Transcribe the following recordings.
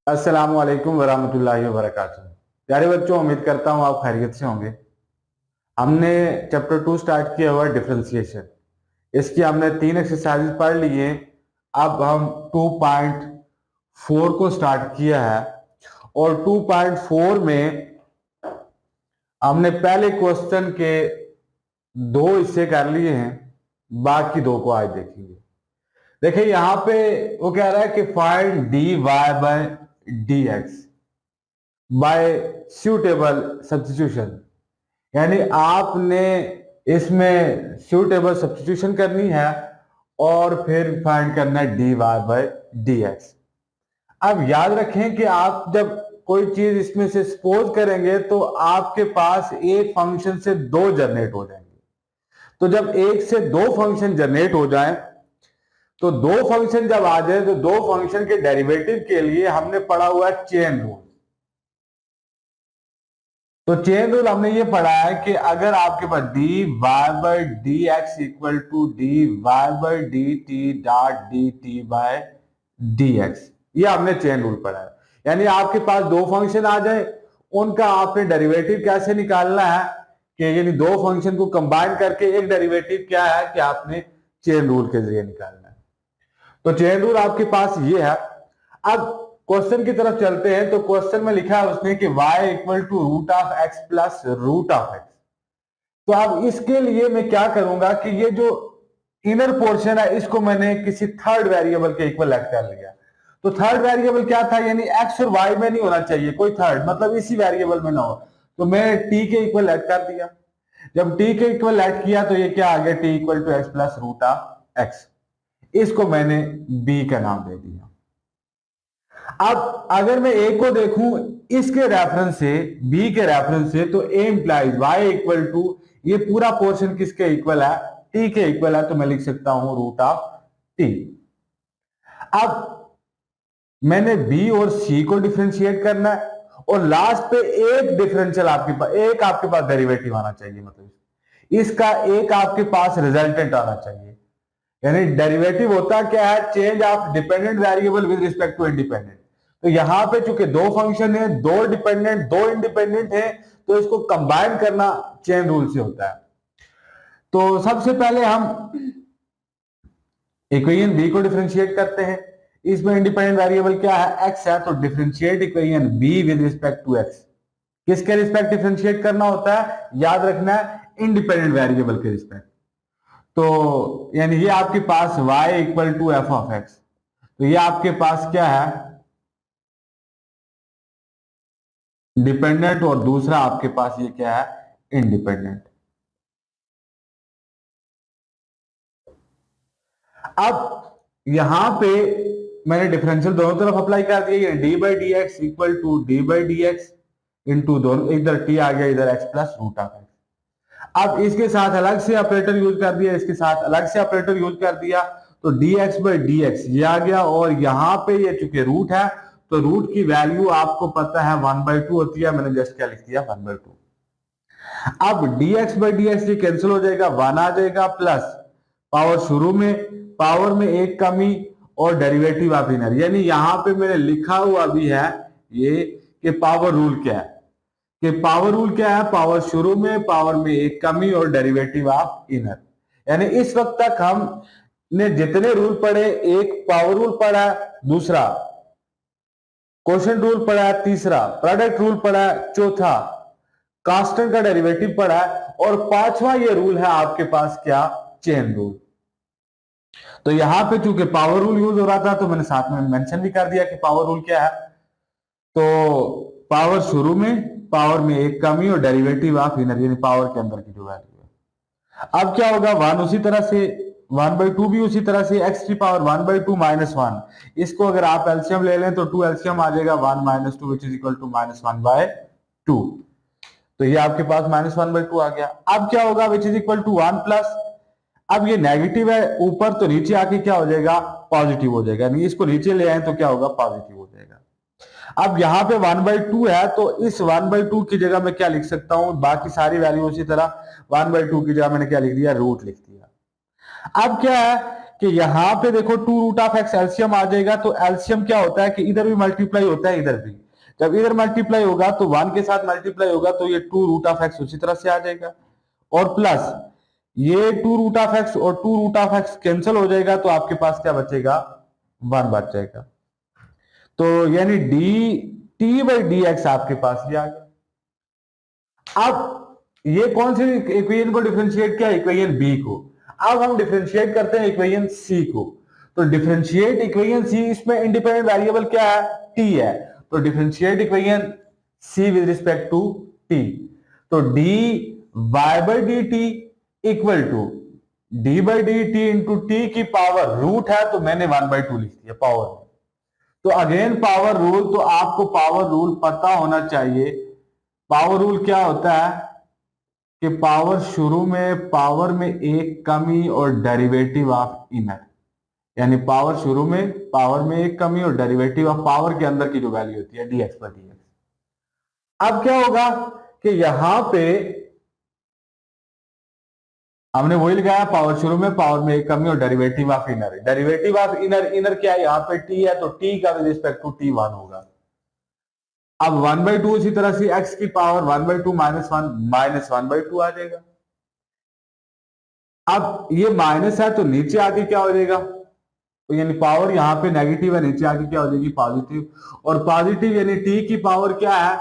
अस्सलाम वालेकुम वरहमतुल्लाहि वबरकातुहू। प्यारे बच्चों, उम्मीद करता हूँ आप खैरियत से होंगे। हमने चैप्टर 2 स्टार्ट किया हुआ है डिफरेंशिएशन। इसकी हमने 3 एक्सरसाइज पढ़ ली हैं। अब हम 2.4 को स्टार्ट किया है और 2.4 में हमने पहले क्वेश्चन के 2 हिस्से कर लिए हैं, बाकी 2 को आज देखेंगे। देखिए यहाँ पे वो कह रहा है कि find d y by d x by suitable substitution, यानी आपने इसमें सूटेबल सब्स्टिट्यूशन करनी है और फिर फाइंड करना है d y by d x. अब याद रखें कि आप जब कोई चीज इसमें से सपोज करेंगे तो आपके पास एक फंक्शन से 2 जनरेट हो जाएंगे। तो जब एक से 2 फंक्शन जनरेट हो जाए तो 2 फंक्शन जब आ जाए तो 2 फंक्शन के डेरिवेटिव के लिए हमने पढ़ा हुआ है चेन रूल। तो चेन रूल हमने ये पढ़ा है कि अगर आपके पास d y by d x equal to d y by d t dot d t by d x, ये हमने चेन रूल पढ़ा है। यानी आपके पास 2 फंक्शन आ जाए, उनका आपने डेरिवेटिव कैसे निकालना है कि यानी 2 फंक्शन को कंबाइन करके एक डेरिवेटिव क्या है कि आपने चेन रूल के जरिए निकालना है। तो चेन रूल आपके पास ये है। अब क्वेश्चन की तरफ चलते हैं। तो क्वेश्चन में लिखा है उसने कि y equal to root of x plus root of x. तो अब इसके लिए मैं क्या करूंगा कि ये जो इनर पोर्शन है इसको मैंने किसी थर्ड वेरिएबल के इक्वल लेट कर लिया। तो थर्ड वेरिएबल क्या था, यानी एक्स और वाई में नहीं होना चाहिए कोई थर्ड, मतलब इसी वेरिएबल में ना हो। तो मैं टी के इक्वल लेट कर दिया। जब टी के इक्वल लेट किया तो ये क्या आ गया, t equal to x plus root of x. इसको मैंने बी का नाम दे दिया। अब अगर मैं ए को देखूं इसके रेफरेंस से, बी के रेफरेंस से, तो ए इंप्लाइज वाई इक्वल टू, ये पूरा पोर्शन किसके इक्वल है, टी के इक्वल है। तो मैं लिख सकता हूं रूट ऑफ टी। अब मैंने बी और सी को डिफरेंशिएट करना है और लास्ट पे एक डिफरेंशियल आपके पास, एक आपके पास डेरिवेटिव आना चाहिए, मतलब इसका एक आपके पास रिजल्टेंट आना चाहिए। यानी डेरिवेटिव होता क्या है, change of dependent variable with respect to independent. तो यहां पे चूंकि 2 फंक्शन है, 2 डिपेंडेंट 2 इंडिपेंडेंट है, तो इसको कंबाइन करना चेन रूल से होता है। तो सबसे पहले हम इक्वेशन बी को डिफरेंशिएट करते हैं। इसमें इंडिपेंडेंट वेरिएबल क्या है, एक्स है। तो differentiate equation B with respect to x. किसके रिस्पेक्ट डिफरेंशिएट करना होता है, याद रखना है इंडिपेंडेंट वेरिएबल के रिस्पेक्ट। तो यानी ये आपके पास y equal to f of x. तो ये आपके पास क्या है, डिपेंडेंट, और दूसरा आपके पास ये क्या है, इंडिपेंडेंट। अब यहां पे मैंने डिफरेंशियल दोनों तरफ अप्लाई कर दिया। ये d by d x equal to d by d x into दोनों, इधर टी आ गया, इधर x plus root of x. अब इसके साथ अलग से ऑपरेटर यूज कर दिया, इसके साथ अलग से ऑपरेटर यूज कर दिया। तो D x by d x ये आ गया, और यहां पे ये चूंकि रूट है तो रूट की वैल्यू आपको पता है 1/2 होती है। मैंने जस्ट क्या लिख दिया, 1/2। अब dx बाई डी एक्स ये कैंसिल हो जाएगा, 1 आ जाएगा, प्लस पावर शुरू में, पावर में एक कमी, और डेरिवेटिव ऑफ इनर। यानी यहां पे मैंने लिखा हुआ भी है ये कि पावर रूल क्या है, कि पावर रूल क्या है, पावर शुरू में, पावर में एक कमी, और डेरिवेटिव ऑफ इनर। यानी इस वक्त तक हमने जितने रूल पढ़े, एक पावर रूल पढ़ा, दूसरा क्वोशंट रूल पढ़ा है, तीसरा प्रोडक्ट रूल पढ़ा है, चौथा कांस्टेंट का डेरिवेटिव पढ़ा है, और पांचवा ये रूल है आपके पास क्या, चेन रूल। तो यहां पे चूंकि पावर रूल यूज हो रहा था तो मैंने साथ में मेंशन भी कर दिया कि पावर रूल क्या है। तो पावर शुरू में, पावर में एक कमी, और डेरिवेटिव ऑफ इनर, यानी पावर के अंदर की जो वैल्यू है। अब क्या होगा, 1 उसी तरह से, 1/2 भी उसी तरह से, एक्स की पावर 1/2 माइनस 1। इसको अगर आप एलसीएम ले लें तो 2 एलसीएम आ जाएगा, 1 minus 2 which is equal to -1/2। तो ये आपके पास -1/2 आ गया। अब क्या होगा, which is equal to 1 plus, अब ये नेगेटिव है ऊपर, तो नीचे आके क्या हो जाएगा, पॉजिटिव हो जाएगा। नहीं, इसको नीचे ले आए तो क्या होगा, पॉजिटिव हो जाएगा। अब यहाँ पे 1/2 है, तो इस 1/2 की जगह मैं क्या लिख सकता हूं, बाकी सारी वैल्यू उसी तरह, 1/2 की जगह मैंने क्या लिख दिया, रूट लिख दिया। अब क्या है कि यहाँ पे देखो 2√(x) एलसीएम आ जाएगा, तो एलसीएम क्या होता है कि इधर भी मल्टीप्लाई होता है, इधर भी। जब इधर मल्टीप्लाई होगा तो 1 के साथ मल्टीप्लाई होगा, तो ये 2√(x) उसी तरह से आ जाएगा, और प्लस ये 2√(x) और 2√(x) कैंसिल हो जाएगा, तो आपके पास क्या बचेगा, 1 बच जाएगा। तो यानी dt/dx आपके पास ये आ गया। अब ये कौन सी इक्वेशन को डिफरेंशिएट किया, इक्वेशन बी को। अब हम डिफरेंशिएट करते हैं इक्वेशन सी को। तो डिफरेंशिएट इक्वेशन सी, इसमें इंडिपेंडेंट वेरिएबल क्या है, टी है। तो differentiate equation C with respect to t. तो dy/dt equal to d/dt into t की पावर रूट है, तो मैंने 1/2 लिख दिया पावर में। तो अगेन पावर रूल, तो आपको पावर रूल पता होना चाहिए। पावर रूल क्या होता है कि पावर शुरू में पावर में एक कमी और डेरिवेटिव ऑफ इनर, यानी पावर शुरू में पावर में एक कमी और डेरिवेटिव ऑफ पावर के अंदर की जो वैल्यू होती है dx/dx। अब क्या होगा कि यहां पे हमने वही लगाया, पावर शुरू में पावर में एक कमी और derivative of inner. Derivative of inner, inner क्या है, यहाँ पे टी है, तो टी का विद रिस्पेक्ट टू टी 1 होगा। अब 1/2 इसी तरह से x की पावर 1/2 -1 आ जाएगा। अब ये माइनस है, तो नीचे आके क्या हो जाएगा, तो यानी पावर यहाँ पे नेगेटिव है, नीचे आके क्या हो जाएगी, पॉजिटिव। और पॉजिटिव यानी टी की पावर क्या है,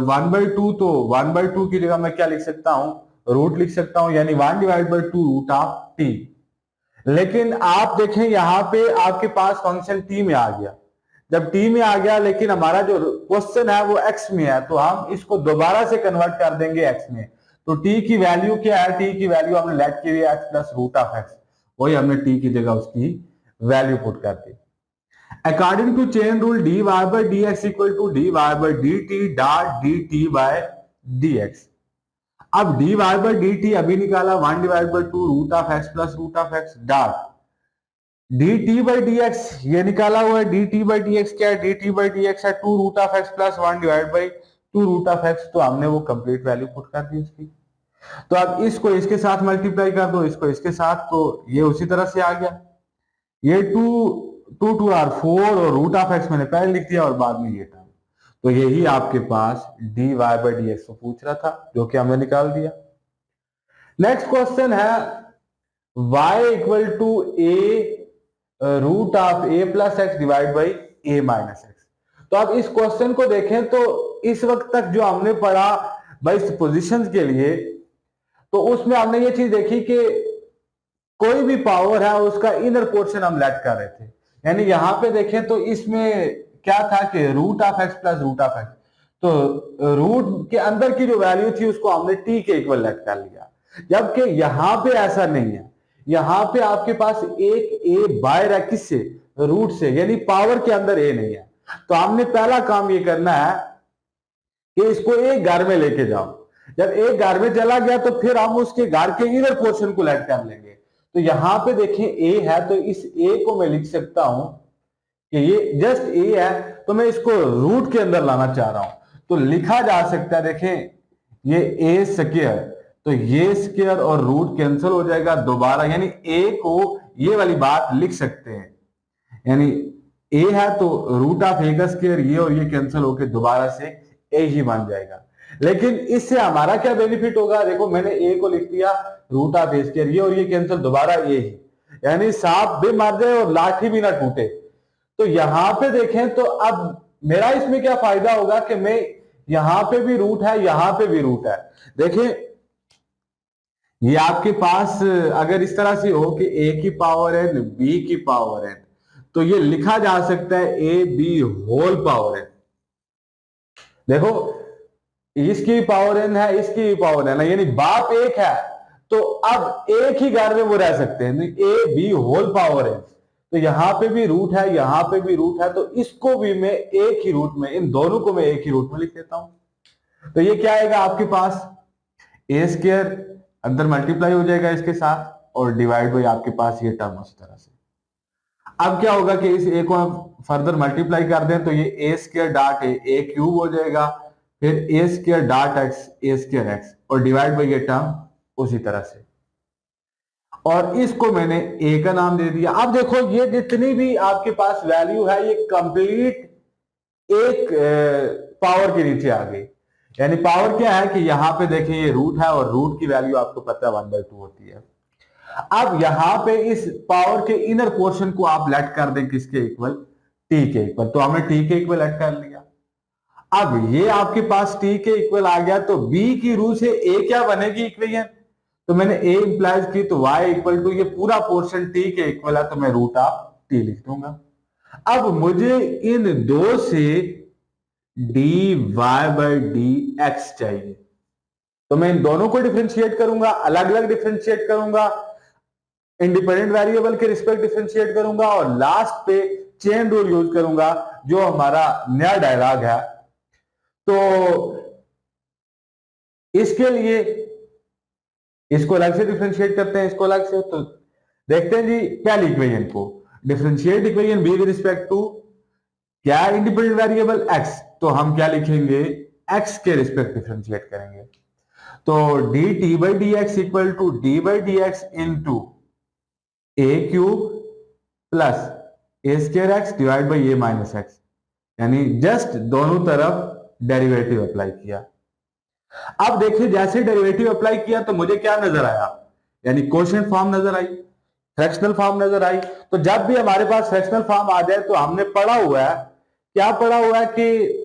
1/2। तो 1/2 की जगह मैं क्या लिख सकता हूं, रूट लिख सकता हूं, यानी 1/2 √t। लेकिन आप देखें यहाँ पे आपके पास फंक्शन टी में आ गया। जब टी में आ गया, लेकिन हमारा जो क्वेश्चन है वो एक्स में है, तो हम इसको दोबारा से कन्वर्ट कर देंगे एक्स में। तो टी की वैल्यू क्या है, टी की वैल्यू हमने लेट की हुई है x+√(x), वही हमने टी की जगह उसकी वैल्यू पुट कर दी। According to chain rule dy/dx equal to dy/dt dot dt/dx। अब dy/dt अभी निकाला 1/2 √(x+√(x) डॉट dt/dx, ये निकाला हुआ है। dt/dx क्या है, dt/dx है 2√(x + 1/2√(x), तो हमने वो कंप्लीट वैल्यू पुट कर दी उसकी। तो अब इसको इसके साथ मल्टीप्लाई कर दो, इसको इसके साथ, तो ये उसी तरह से आ गया। ये 2 और √(x) मैंने पहले लिख दिया और बाद में ये टर्म। तो यही आपके पास dy/dx को पूछ रहा था, जो कि हमने निकाल दिया। नेक्स्ट क्वेश्चन है y equal to a√(a + x divide by a - x। तो अब इस क्वेश्चन को देखें तो इस वक्त तक जो हमने पढ़ा भाई पोजीशंस के लिए, तो उसमें हमने ये चीज देखी कि कोई भी पावर है उसका इनर पोर्शन हम लेट कर रहे थे। यानी यहां पे देखें तो इसमें क्या था कि √(x + √(x), तो रूट के अंदर की जो वैल्यू थी उसको हमने टी के इक्वल लेट कर लिया। जबकि यहां पे ऐसा नहीं है, यहां पे आपके पास एक ए बाहर है, किससे, रूट से, यानी पावर के अंदर ए नहीं है। तो हमने पहला काम ये करना है कि इसको एक घर में लेके जाओ। जब एक घर में चला गया तो फिर हम उसके घर के इनर पोर्शन को लेट कर लेंगे। तो यहां पे देखें ए है, तो इस ए को मैं लिख सकता हूं कि ये जस्ट ए है, तो मैं इसको रूट के अंदर लाना चाह रहा हूं। तो लिखा जा सकता है, देखें ये ए स्क्वायर, तो ये स्क्वायर और रूट कैंसिल हो जाएगा दोबारा, यानी ए को ये वाली बात लिख सकते हैं, यानी ए है तो √(a) का स्क्वायर, ये और ये कैंसिल होकर दोबारा से ए ही बन जाएगा। लेकिन इससे हमारा क्या बेनिफिट होगा, देखो मैंने ए को लिख दिया √(a², ये और ये कैंसिल दोबारा ए ही, यानी सांप भी मर जाए और लाठी भी ना टूटे। तो यहां पे देखें तो अब मेरा इसमें क्या फायदा होगा कि मैं यहां पे भी रूट है, यहां पे भी रूट है। देखें ये आपके पास अगर इस तरह से हो कि a की पावर n b की पावर n, तो ये लिखा जा सकता है A B whole power n। देखो इसकी पावर n है, इसकी पावर n है, यानी बाप एक है, तो अब एक ही घर में वो रह सकते हैं, A B whole power n। तो यहां पे भी रूट है, यहां पे भी रूट है, तो इसको भी मैं एक ही रूट में, इन दोनों को मैं एक ही रूट में लिख देता हूं। तो ये क्या आएगा आपके पास, a² अंदर मल्टीप्लाई हो जाएगा इसके साथ, और डिवाइड बाई आपके पास ये टर्म उस तरह से। अब क्या होगा कि इस ए को हम फर्दर मल्टीप्लाई कर दें, तो ये a² डॉट a³ हो जाएगा, फिर a² dot x a² x, और डिवाइड बाई ये टर्म उसी तरह से। और इसको मैंने ए का नाम दे दिया। अब देखो ये जितनी भी आपके पास वैल्यू है ये कंप्लीट एक पावर के नीचे आ गई। यानी पावर क्या है कि यहां पे देखें ये रूट है और रूट की वैल्यू आपको पता है 1/2 होती है। अब यहां पे इस पावर के इनर पोर्शन को आप लेट कर दें किसके इक्वल, टी के इक्वल। तो हमने टी के इक्वल लेट कर लिया। अब ये आपके पास टी के इक्वल आ गया तो बी की रू से ए क्या बनेगी इक्वेशन। तो मैंने ए इंप्लाइज की तो y इक्वल टू ये पूरा पोर्शन टी के इक्वल है तो मैं रूट ऑफ टी लिख दूंगा। अब मुझे इन दो से dy बाई डी एक्स चाहिए तो मैं इन दोनों को डिफरेंशिएट करूंगा, अलग अलग डिफरेंशिएट करूंगा, इंडिपेंडेंट वेरिएबल के रिस्पेक्ट डिफरेंशिएट करूंगा और लास्ट पे चेन रूल यूज करूंगा जो हमारा नया डायलॉग है। तो इसके लिए इसको अलग से डिफरेंशिएट करते हैं, इसको अलग से। तो देखते हैं जी पहली इक्वेशन को differentiate equation B with respect to क्या इंडिपेंडेंट वेरिएबल एक्स। तो हम क्या लिखेंगे, एक्स के रिस्पेक्ट डिफरेंशिएट करेंगे। तो d t by d x equal to d by d x into a cube plus a square x divide by a minus x. यानी just दोनों तरफ डेरिवेटिव अप्लाई किया। अब देखिए जैसे डेरिवेटिव अप्लाई किया तो मुझे क्या नजर आया, यानी क्वोशिएंट फॉर्म नजर आई, फ्रैक्शनल फॉर्म नजर आई। तो जब भी हमारे पास फ्रैक्शनल फॉर्म आ जाए तो हमने पढ़ा हुआ है, क्या पढ़ा हुआ है कि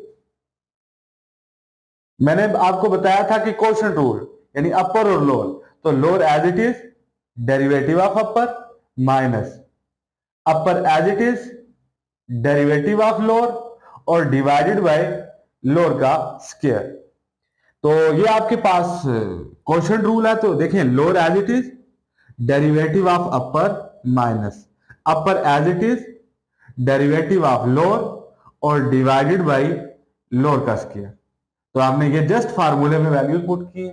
मैंने आपको बताया था कि क्वोशिएंट रूल यानी अपर और लोअर। तो lower as it is derivative of upper minus upper as it is derivative of lower और डिवाइडेड बाय लोअर का स्क्वायर। तो ये आपके पास क्वोशिएंट रूल है। तो देखिए lower as it is derivative of upper minus upper as it is derivative of lower और डिवाइडेड बाय लोअर का स्क्वायर। तो आपने ये जस्ट फार्मूले में वैल्यू पुट की।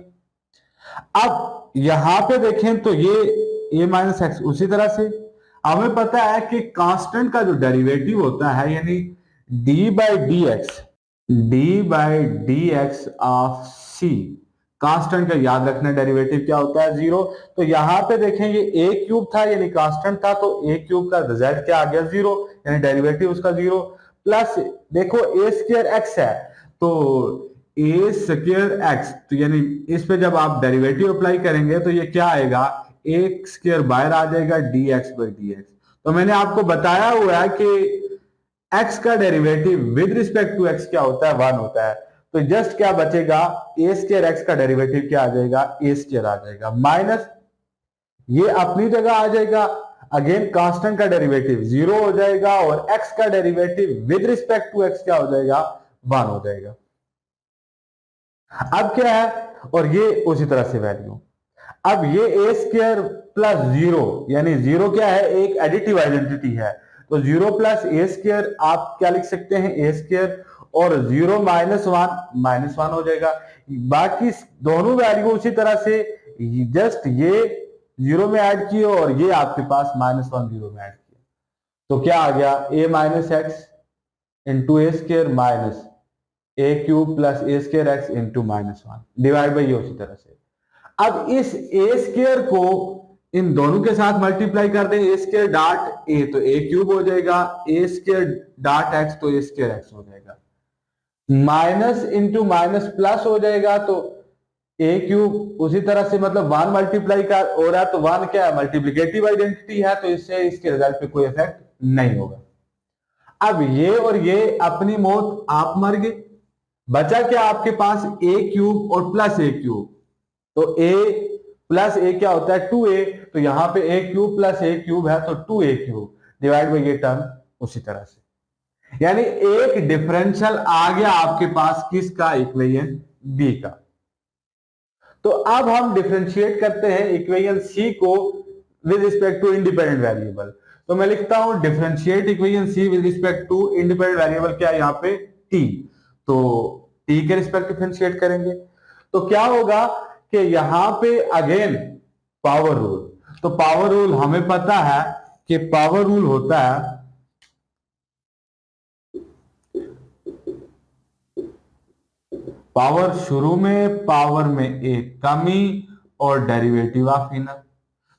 अब यहां पे देखें तो ये a माइनस एक्स उसी तरह से हमें पता है कि कांस्टेंट का जो डेरिवेटिव होता है यानी d by d x of c, constant का याद रखना डेरिवेटिव क्या होता है, जीरो। तो यहां पे देखें ये ए क्यूब था यानी कांस्टेंट था तो ए क्यूब का रिजल्ट क्या आ गया, जीरो, यानी डेरिवेटिव उसका जीरो। प्लस देखो ए स्क्वायर एक्स है तो ए स्क्वायर एक्स, तो यानी इस पे जब आप डेरिवेटिव अप्लाई करेंगे तो ये क्या आएगा, ए स्क्वायर बाहर आ जाएगा d x by d x. तो मैंने आपको बताया हुआ है कि x का derivative with respect to x क्या होता है, 1 होता है। तो जस्ट क्या बचेगा, ए स्क्वायर एक्स का डेरिवेटिव क्या आ जाएगा, ए स्क्वायर आ जाएगा, माइनस ये अपनी जगह आ जाएगा, अगेन कांस्टेंट का डेरिवेटिव जीरो हो जाएगा और x का derivative with respect to x क्या हो जाएगा, 1 हो जाएगा। अब क्या है, और ये उसी तरह से वैल्यू। अब ये ए स्क्वायर प्लस जीरो यानी जीरो क्या है, एक एडिटिव आइडेंटिटी है। तो जीरो प्लस ए स्क्वायर आप क्या लिख सकते हैं, ए स्क्वायर, और जीरो माइनस वन हो जाएगा। बाकी दोनों वैल्यू उसी तरह से जस्ट ये जीरो में ऐड किए और ये आपके पास -1 जीरो में ऐड किया। तो क्या आ गया, a minus x into a square minus a cube plus a square x into -1 divide by ये उसी तरह से। अब इस ए स्क्वायर को इन दोनों के साथ मल्टीप्लाई कर दें, ए स्क्वायर डॉट ए तो ए क्यूब हो जाएगा, ए स्क्वायर डॉट एक्स तो ए स्क्वायर एक्स हो जाएगा, माइनस इंटू माइनस प्लस हो जाएगा तो ए क्यूब उसी तरह से, मतलब 1 मल्टीप्लाई कर हो रहा है तो 1 क्या है, मल्टीप्लिकेटिव आइडेंटिटी है तो इससे इसके रिजल्ट पे कोई इफेक्ट नहीं होगा। अब ये और ये अपनी मौत आप मर गए, बचा क्या आपके पास, ए क्यूब और प्लस ए क्यूब। तो ए प्लस ए क्या होता है, 2a, तो यहां पे ए क्यूब प्लस ए क्यूब है तो 2a क्यूब डिवाइड बाई ये टर्म उसी तरह से, यानी एक डिफरेंशियल आ गया आपके पास किसका, इक्वेशन बी का। तो अब हम डिफरेंशिएट करते हैं इक्वेशन सी को with respect to independent variable. तो मैं लिखता हूं differentiate equation C with respect to independent variable क्या है यहाँ पे, टी। तो टी के रिस्पेक्ट डिफरेंशिएट करेंगे तो क्या होगा कि यहां पे अगेन पावर रूल। तो पावर रूल हमें पता है कि पावर रूल होता है पावर शुरू में पावर में एक कमी और डेरिवेटिव ऑफ इनर।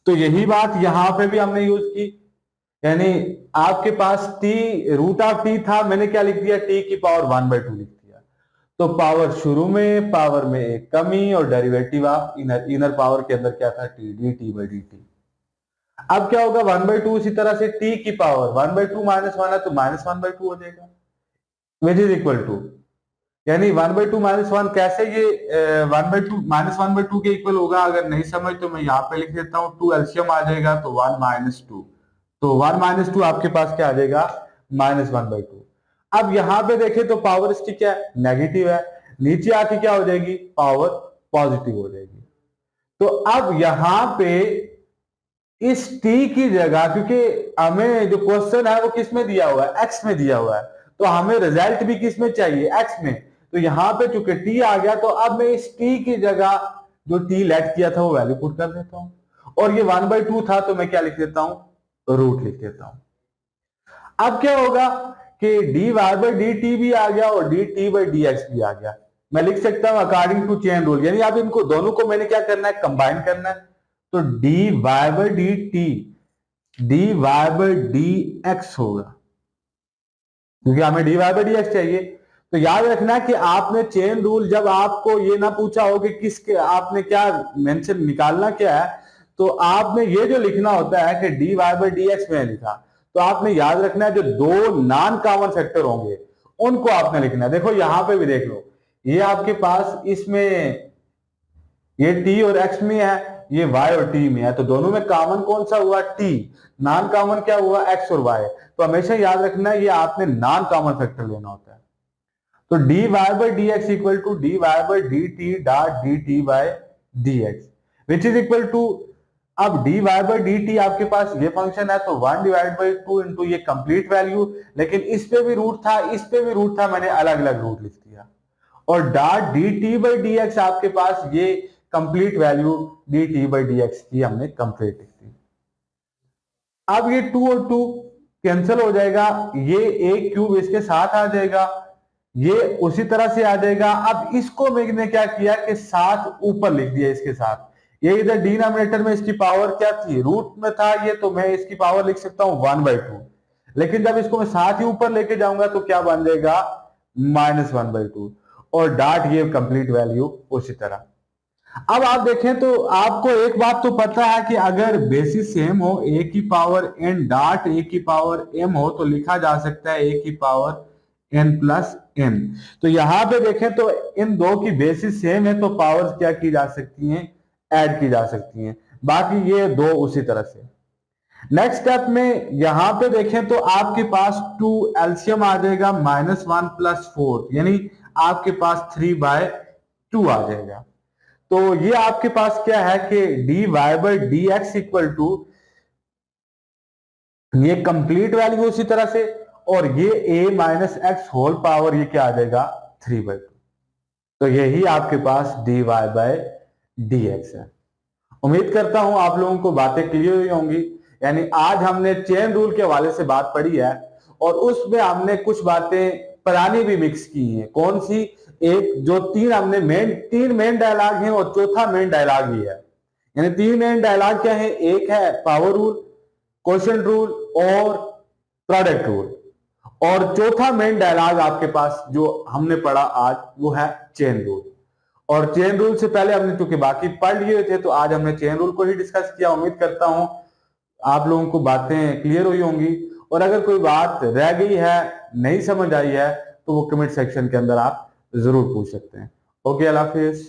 तो यही बात यहां पे भी हमने यूज की, यानी आपके पास टी रूट ऑफ टी था, मैंने क्या लिख दिया, टी की पावर 1/2 लिख दिया। तो पावर शुरू में, पावर में एक कमी, और डेरिवेटिव ऑफ इनर पावर के अंदर क्या था, T D t by d T. अब क्या होगा, 1/2 इसी तरह से टी की पावर 1/2 -1 है तो -1/2 हो जाएगा, विच इज इक्वल टू, यानी 1/2 -1 कैसे, ये 1/2 -1/2 के इक्वल होगा। अगर नहीं समझ तो मैं यहाँ पे लिख देता हूँ, 2 एलसीएम आ जाएगा तो 1 - 2, तो 1 - 2 आपके पास क्या आ जाएगा, -1/2। अब यहाँ पे देखें तो पावर इसकी क्या है, नेगेटिव है, नीचे आके क्या हो जाएगी, पावर पॉजिटिव हो जाएगी। तो अब यहाँ पे इस t की जगह, क्योंकि हमें जो क्वेश्चन है वो किस में दिया हुआ है, x में दिया हुआ है, तो हमें रिजल्ट भी किस में चाहिए, x में। तो यहाँ पे चूंकि t आ गया, तो अब मैं इस t की जगह जो t लेट किया था वो वैल्यू पुट कर देता हूं, और ये 1/2 था तो मैं क्या लिख देता हूं, रूट लिख देता हूं। अब क्या होगा कि dy बाई डी टी भी आ गया और dt बाई डी एक्स भी आ गया। मैं लिख सकता हूं अकॉर्डिंग टू चेन रूल, यानी अब इनको दोनों को मैंने क्या करना है, कंबाइन करना है। तो dy by d T dy by d x होगा, क्योंकि हमें dy बाई डी एक्स चाहिए। तो याद रखना कि आपने चेन रूल, जब आपको ये ना पूछा हो कि किसके आपने क्या मेंशन निकालना क्या है, तो आपने ये जो लिखना होता है कि dy बाई डी एक्स में लिखा, तो आपने याद रखना है जो दो नॉन कॉमन फैक्टर होंगे उनको आपने लिखना है। देखो यहां पे भी देख लो, ये आपके पास इसमें ये t और x में है, ये y और t में है, तो दोनों में कॉमन कौन सा हुआ, t। नॉन कॉमन क्या हुआ, x और y। तो हमेशा याद रखना है ये आपने नॉन कॉमन फैक्टर लेना होता है। तो dy by d x equal to dy by d t dot d t by d x, which is equal to, अब dy बाई डी टी आपके पास ये फंक्शन है तो 1/2 इंटू ये कंप्लीट वैल्यू, लेकिन इस पे भी रूट था, इस पे भी रूट था, मैंने अलग अलग रूट लिख दिया, और dot d t by d x आपके पास ये complete value D t by d x की हमने कंप्लीट लिख दी। अब ये 2 और 2 कैंसिल हो जाएगा, ये a क्यूब इसके साथ आ जाएगा, ये उसी तरह से आ जाएगा। अब इसको मैंने क्या किया कि साथ ऊपर लिख दिया इसके साथ, ये इधर डिनोमिनेटर में इसकी पावर क्या थी, रूट में था ये, तो मैं इसकी पावर लिख सकता हूं 1/2, लेकिन जब इसको मैं साथ ही ऊपर लेके जाऊंगा तो क्या बन जाएगा, -1/2, और डॉट ये कंप्लीट वैल्यू उसी तरह। अब आप देखें तो आपको एक बात तो पता है कि अगर बेसिस सेम हो, a की पावर n डॉट a की पावर m हो, तो लिखा जा सकता है a की पावर n प्लस m। तो यहां पे देखें तो इन दो की बेसिस सेम है, तो पावर क्या की जा सकती हैं, ऐड की जा सकती हैं, बाकी ये दो उसी तरह से। नेक्स्ट स्टेप में यहां पे देखें तो आपके पास 2 एलसीएम आ जाएगा, -1 + 4, यानी आपके पास 3/2 आ जाएगा। तो ये आपके पास क्या है कि dy by d x equal to, ये कंप्लीट वैल्यू उसी तरह से, और ये a minus x whole power ये क्या आ जाएगा, 3/2। तो यही आपके पास dy बाई डी एक्स है। उम्मीद करता हूं आप लोगों को बातें क्लियर हुई होंगी। यानी आज हमने चेन रूल के हवाले से बात पढ़ी है, और उसमें हमने कुछ बातें पुरानी भी मिक्स की हैं। कौन सी, एक जो तीन मेन डायलॉग हैं और चौथा मेन डायलॉग भी है। यानी 3 मेन डायलॉग क्या है, एक है पावर रूल, क्वेश्चन रूल और प्रोडक्ट रूल, और चौथा मेन डायलॉग आपके पास जो हमने पढ़ा आज वो है चेन रूल। और चेन रूल से पहले हमने चूंकि बाकी पढ़ लिए थे, तो आज हमने चेन रूल को ही डिस्कस किया। उम्मीद करता हूं आप लोगों को बातें क्लियर हुई होंगी, और अगर कोई बात रह गई है, नहीं समझ आई है, तो वो कमेंट सेक्शन के अंदर आप जरूर पूछ सकते हैं। ओके, अल्लाह हाफिज।